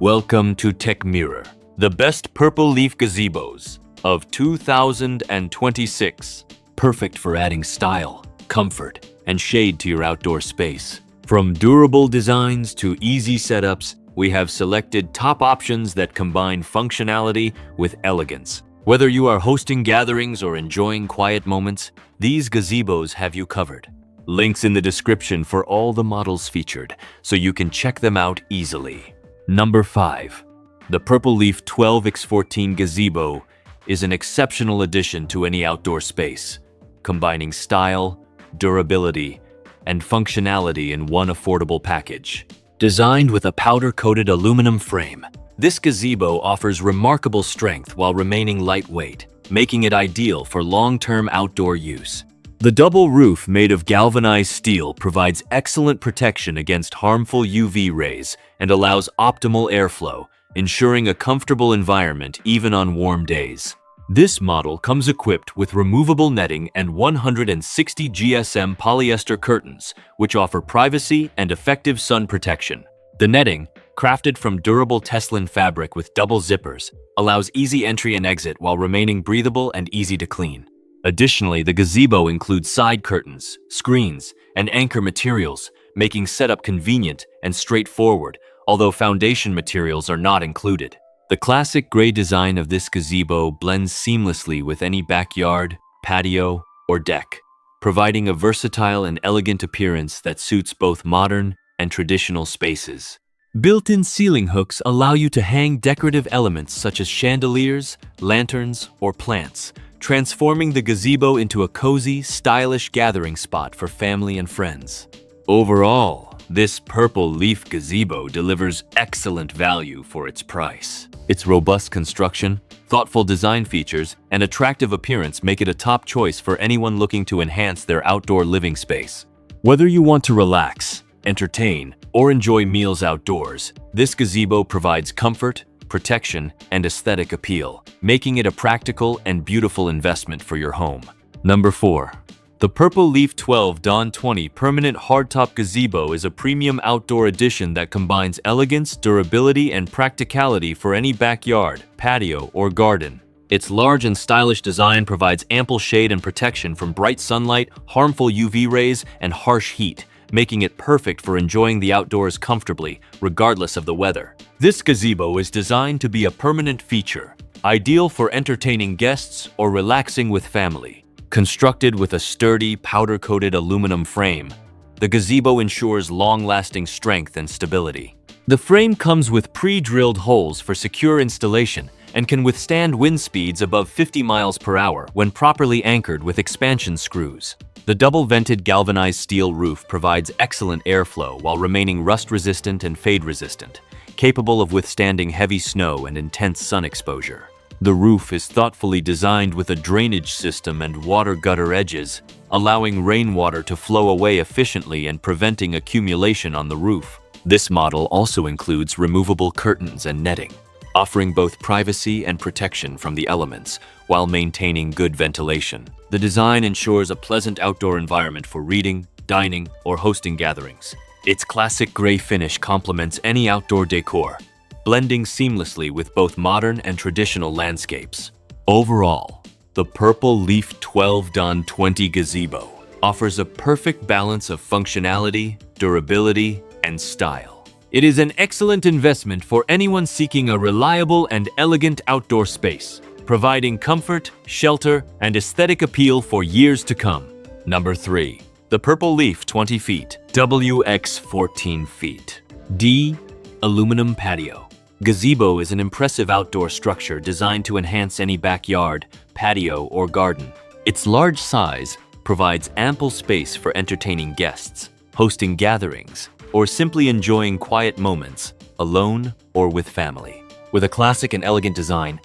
Welcome to TechMirror, the best purple leaf gazebos of 2026. Perfect for adding style, comfort, and shade to your outdoor space. From durable designs to easy setups, we have selected top options that combine functionality with elegance. Whether you are hosting gatherings or enjoying quiet moments, these gazebos have you covered. Links in the description for all the models featured, so you can check them out easily. Number 5. The Purple Leaf 12x14 Gazebo is an exceptional addition to any outdoor space, combining style, durability, and functionality in one affordable package. Designed with a powder-coated aluminum frame, this gazebo offers remarkable strength while remaining lightweight, making it ideal for long-term outdoor use. The double roof made of galvanized steel provides excellent protection against harmful UV rays and allows optimal airflow, ensuring a comfortable environment even on warm days. This model comes equipped with removable netting and 160 GSM polyester curtains, which offer privacy and effective sun protection. The netting, crafted from durable Teslin fabric with double zippers, allows easy entry and exit while remaining breathable and easy to clean. Additionally, the gazebo includes side curtains, screens, and anchor materials, making setup convenient and straightforward, although foundation materials are not included. The classic gray design of this gazebo blends seamlessly with any backyard, patio, or deck, providing a versatile and elegant appearance that suits both modern and traditional spaces. Built-in ceiling hooks allow you to hang decorative elements such as chandeliers, lanterns, or plants, transforming the gazebo into a cozy, stylish gathering spot for family and friends. Overall, this Purple Leaf Gazebo delivers excellent value for its price. Its robust construction, thoughtful design features, and attractive appearance make it a top choice for anyone looking to enhance their outdoor living space. Whether you want to relax, entertain, or enjoy meals outdoors, this gazebo provides comfort, protection, and aesthetic appeal, making it a practical and beautiful investment for your home. Number 4. The Purple Leaf 12 Dawn 20 Permanent Hardtop Gazebo is a premium outdoor addition that combines elegance, durability, and practicality for any backyard, patio, or garden. Its large and stylish design provides ample shade and protection from bright sunlight, harmful UV rays, and harsh heat, making it perfect for enjoying the outdoors comfortably, regardless of the weather. This gazebo is designed to be a permanent feature, ideal for entertaining guests or relaxing with family. Constructed with a sturdy, powder-coated aluminum frame, the gazebo ensures long-lasting strength and stability. The frame comes with pre-drilled holes for secure installation and can withstand wind speeds above 50 miles per hour when properly anchored with expansion screws. The double-vented galvanized steel roof provides excellent airflow while remaining rust-resistant and fade-resistant, capable of withstanding heavy snow and intense sun exposure. The roof is thoughtfully designed with a drainage system and water gutter edges, allowing rainwater to flow away efficiently and preventing accumulation on the roof. This model also includes removable curtains and netting, offering both privacy and protection from the elements while maintaining good ventilation. The design ensures a pleasant outdoor environment for reading, dining, or hosting gatherings. Its classic gray finish complements any outdoor decor, blending seamlessly with both modern and traditional landscapes. Overall, the Purple Leaf 12 Dawn 20 Gazebo offers a perfect balance of functionality, durability, and style. It is an excellent investment for anyone seeking a reliable and elegant outdoor space, providing comfort, shelter, and aesthetic appeal for years to come. Number 3. The Purple Leaf 20 feet, WX 14 feet, D Aluminum Patio Gazebo is an impressive outdoor structure designed to enhance any backyard, patio, or garden. Its large size provides ample space for entertaining guests, hosting gatherings, or simply enjoying quiet moments, alone or with family. With a classic and elegant design,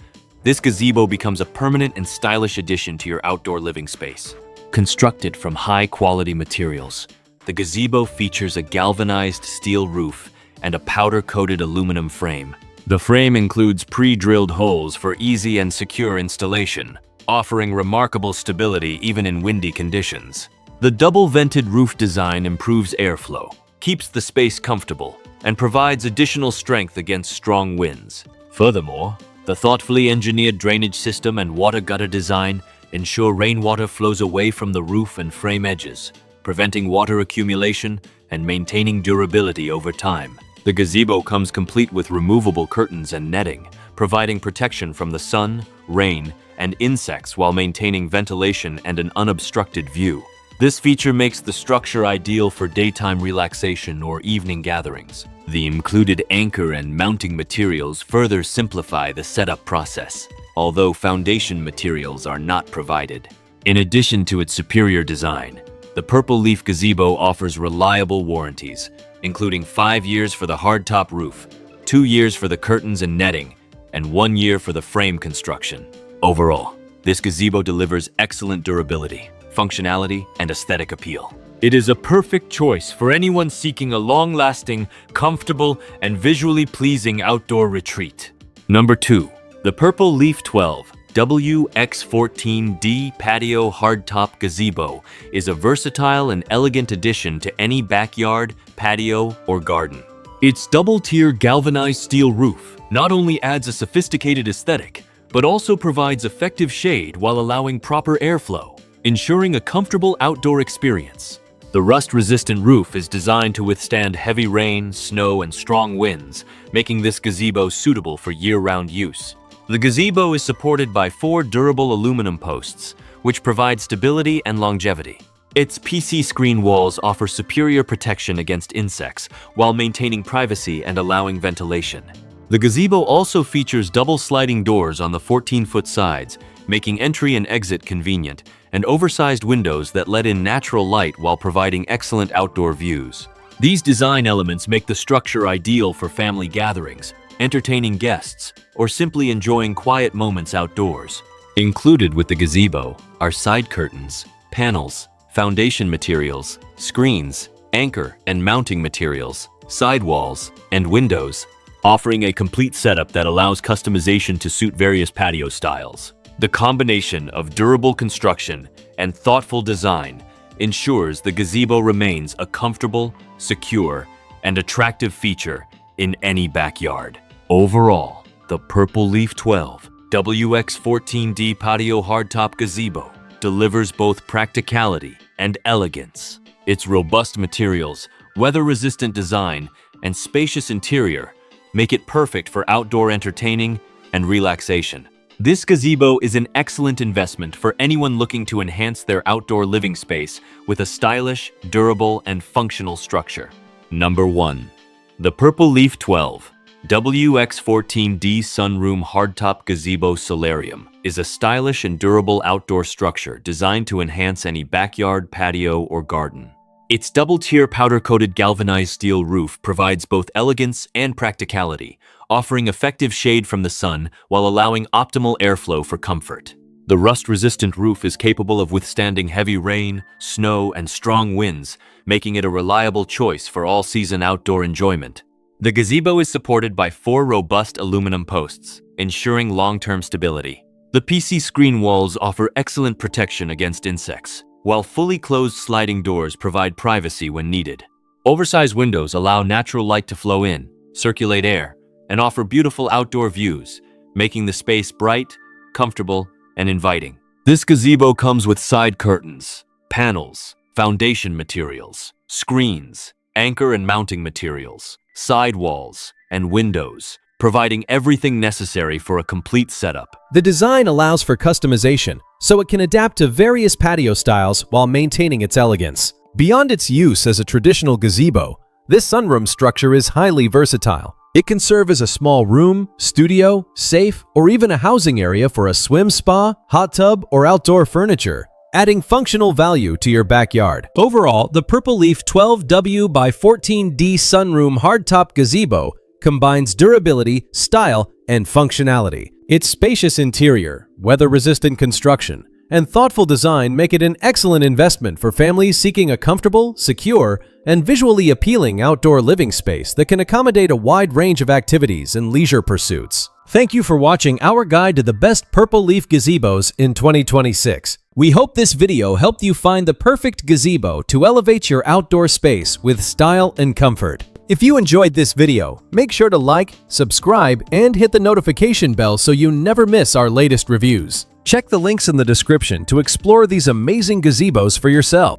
this gazebo becomes a permanent and stylish addition to your outdoor living space. Constructed from high-quality materials, the gazebo features a galvanized steel roof and a powder-coated aluminum frame. The frame includes pre-drilled holes for easy and secure installation, offering remarkable stability even in windy conditions. The double-vented roof design improves airflow, keeps the space comfortable, and provides additional strength against strong winds. Furthermore, the thoughtfully engineered drainage system and water gutter design ensure rainwater flows away from the roof and frame edges, preventing water accumulation and maintaining durability over time. The gazebo comes complete with removable curtains and netting, providing protection from the sun, rain, and insects while maintaining ventilation and an unobstructed view. This feature makes the structure ideal for daytime relaxation or evening gatherings. The included anchor and mounting materials further simplify the setup process, although foundation materials are not provided. In addition to its superior design, the Purple Leaf Gazebo offers reliable warranties, including 5 years for the hardtop roof, 2 years for the curtains and netting, and 1 year for the frame construction. Overall, this gazebo delivers excellent durability, functionality, and aesthetic appeal. It is a perfect choice for anyone seeking a long-lasting, comfortable, and visually pleasing outdoor retreat. Number 2. The Purple Leaf 12 WX14D Patio Hardtop Gazebo is a versatile and elegant addition to any backyard, patio, or garden. Its double-tier galvanized steel roof not only adds a sophisticated aesthetic, but also provides effective shade while allowing proper airflow, ensuring a comfortable outdoor experience. The rust-resistant roof is designed to withstand heavy rain, snow, and strong winds, making this gazebo suitable for year-round use. The gazebo is supported by 4 durable aluminum posts, which provide stability and longevity. Its PC screen walls offer superior protection against insects while maintaining privacy and allowing ventilation. The gazebo also features double sliding doors on the 14-foot sides, making entry and exit convenient, and oversized windows that let in natural light while providing excellent outdoor views. These design elements make the structure ideal for family gatherings, entertaining guests, or simply enjoying quiet moments outdoors. Included with the gazebo are side curtains, panels, foundation materials, screens, anchor and mounting materials, sidewalls, and windows, offering a complete setup that allows customization to suit various patio styles. The combination of durable construction and thoughtful design ensures the gazebo remains a comfortable, secure, and attractive feature in any backyard. Overall, the Purple Leaf 12 WX14D Patio Hardtop Gazebo delivers both practicality and elegance. Its robust materials, weather-resistant design, and spacious interior make it perfect for outdoor entertaining and relaxation. This gazebo is an excellent investment for anyone looking to enhance their outdoor living space with a stylish, durable, and functional structure. Number 1. The Purple Leaf 12 WX14D Sunroom Hardtop Gazebo Solarium is a stylish and durable outdoor structure designed to enhance any backyard, patio, or garden. Its double-tier powder-coated galvanized steel roof provides both elegance and practicality, offering effective shade from the sun while allowing optimal airflow for comfort. The rust-resistant roof is capable of withstanding heavy rain, snow, and strong winds, making it a reliable choice for all-season outdoor enjoyment. The gazebo is supported by 4 robust aluminum posts, ensuring long-term stability. The PC screen walls offer excellent protection against insects, while fully closed sliding doors provide privacy when needed. Oversized windows allow natural light to flow in, circulate air, and offer beautiful outdoor views, making the space bright, comfortable, and inviting. This gazebo comes with side curtains, panels, foundation materials, screens, anchor and mounting materials, side walls, and windows, providing everything necessary for a complete setup. The design allows for customization, so it can adapt to various patio styles while maintaining its elegance. Beyond its use as a traditional gazebo, this sunroom structure is highly versatile. It can serve as a small room, studio, safe, or even a housing area for a swim spa, hot tub, or outdoor furniture, adding functional value to your backyard. Overall, the Purple Leaf 12W x14D Sunroom Hardtop Gazebo combines durability, style, and functionality. Its spacious interior, weather-resistant construction, and thoughtful design make it an excellent investment for families seeking a comfortable, secure, and visually appealing outdoor living space that can accommodate a wide range of activities and leisure pursuits. Thank you for watching our guide to the best Purple Leaf Gazebos in 2026. We hope this video helped you find the perfect gazebo to elevate your outdoor space with style and comfort. If you enjoyed this video, make sure to like, subscribe, and hit the notification bell so you never miss our latest reviews. Check the links in the description to explore these amazing gazebos for yourself.